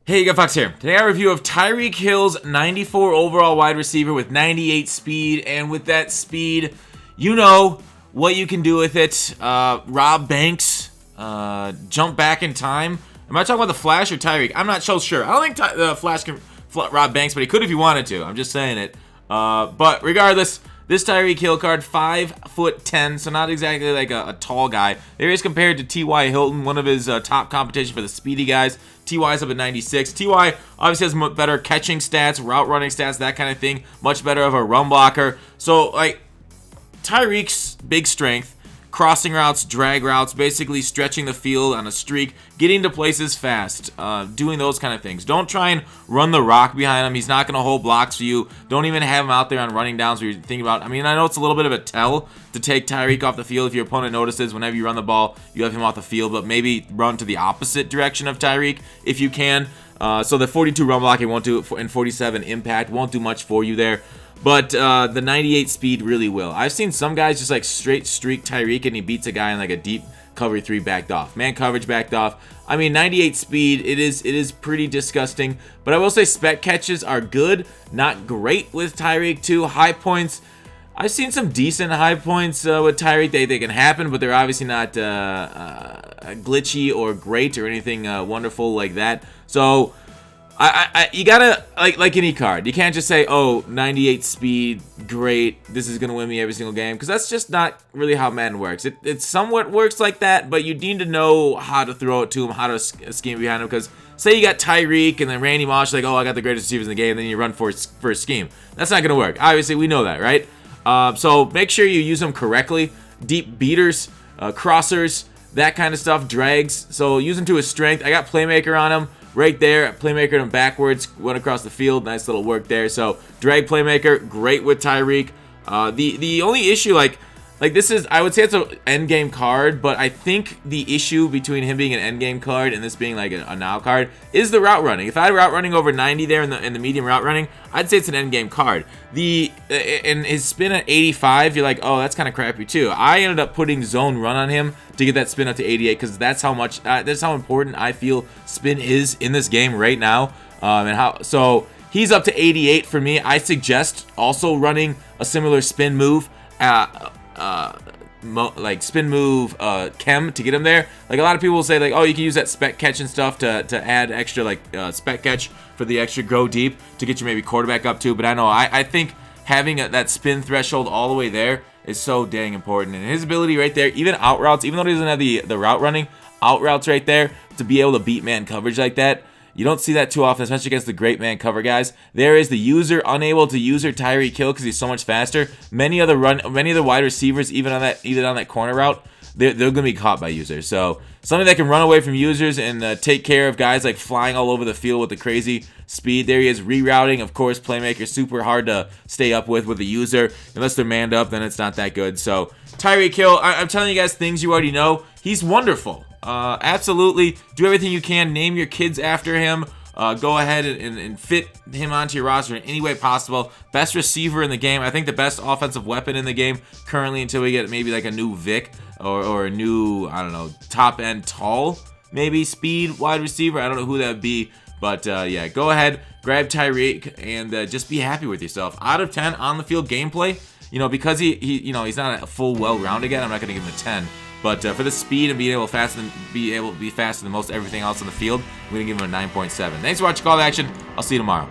Hey, you got Fox here. Today I review of Tyreek Hill's 94 overall wide receiver with 98 speed, and with that speed, you know what you can do with it. Rob Banks, jump back in time. Am I talking about the Flash or Tyreek? I'm not so sure. I don't think the Flash can rob Banks, but he could if he wanted to. I'm just saying it. But regardless, this Tyreek Hill card, 5'10", so not exactly like a tall guy. There is compared to T.Y. Hilton, one of his top competition for the speedy guys. T.Y.'s up at 96. T.Y. obviously has better catching stats, route running stats, that kind of thing. Much better of a run blocker. So, like, Tyreek's big strength, crossing routes, drag routes, basically stretching the field on a streak, getting to places fast, doing those kind of things. Don't try and run the rock behind him. He's not going to hold blocks for you. Don't even have him out there on running downs where you're thinking about. I mean, I know it's a little bit of a tell to take Tyreek off the field if your opponent notices whenever you run the ball, you have him off the field, but maybe run to the opposite direction of Tyreek if you can. So the 42 run blocking won't do it, and 47 impact won't do much for you there. But the 98 speed really will. I've seen some guys just like straight streak Tyreek and he beats a guy in like a deep cover 3 backed off. Man coverage backed off. I mean, 98 speed, it is pretty disgusting. But I will say spec catches are good, not great with Tyreek too. High points, I've seen some decent high points with Tyreek. They can happen, but they're obviously not glitchy or great or anything wonderful like that. So you gotta, like any card, you can't just say, oh, 98 speed, great, this is gonna win me every single game, because that's just not really how Madden works. It somewhat works like that, but you need to know how to throw it to him, how to scheme behind him, because say you got Tyreek and then Randy Moss, like, oh, I got the greatest receivers in the game, and then you run for a scheme. That's not gonna work. Obviously, we know that, right? So make sure you use them correctly. Deep beaters, crossers, that kind of stuff, drags. So use them to his strength. I got Playmaker on him. Right there, Playmaker him backwards, went across the field, nice little work there. So drag Playmaker, great with Tyreek. The only issue, like this is, I would say it's an end game card, but I think the issue between him being an end game card and this being like a now card is the route running. If I had route running over 90 there in the medium route running, I'd say it's an end game card. And his spin at 85, you're like, oh, that's kind of crappy too. I ended up putting zone run on him to get that spin up to 88 because that's how much that's how important I feel spin is in this game right now. So he's up to 88 for me. I suggest also running a similar spin move. Like spin move chem to get him there. Like a lot of people will say like, oh, you can use that spec catch and stuff to add extra like spec catch for the extra go deep to get your maybe quarterback up too. But I know I think having that spin threshold all the way there is so dang important, and his ability right there, even out routes, even though he doesn't have the route running, out routes right there to be able to beat man coverage like that. You don't see that too often, especially against the great man cover guys. There is the user unable to user Tyreek Hill because he's so much faster. Many of the wide receivers, even on that corner route, they're going to be caught by users. So something that can run away from users and take care of guys like flying all over the field with the crazy speed. There he is, rerouting. Of course, Playmaker, super hard to stay up with the user. Unless they're manned up, then it's not that good. So Tyreek Hill, I'm telling you guys things you already know. He's wonderful. Absolutely do everything you can. Name your kids after him. Go ahead and fit him onto your roster in any way possible. Best receiver in the game. I think the best offensive weapon in the game currently until we get maybe like a new Vic or a new, I don't know, top end tall, maybe speed wide receiver. I don't know who that would be. But yeah, go ahead, grab Tyreek and just be happy with yourself. Out of 10 on the field gameplay, because he's not a full well-rounded guy, I'm not going to give him a 10. But for the speed and being able to be faster than most everything else on the field, I'm going to give him a 9.7. Thanks for watching Call to Action. I'll see you tomorrow.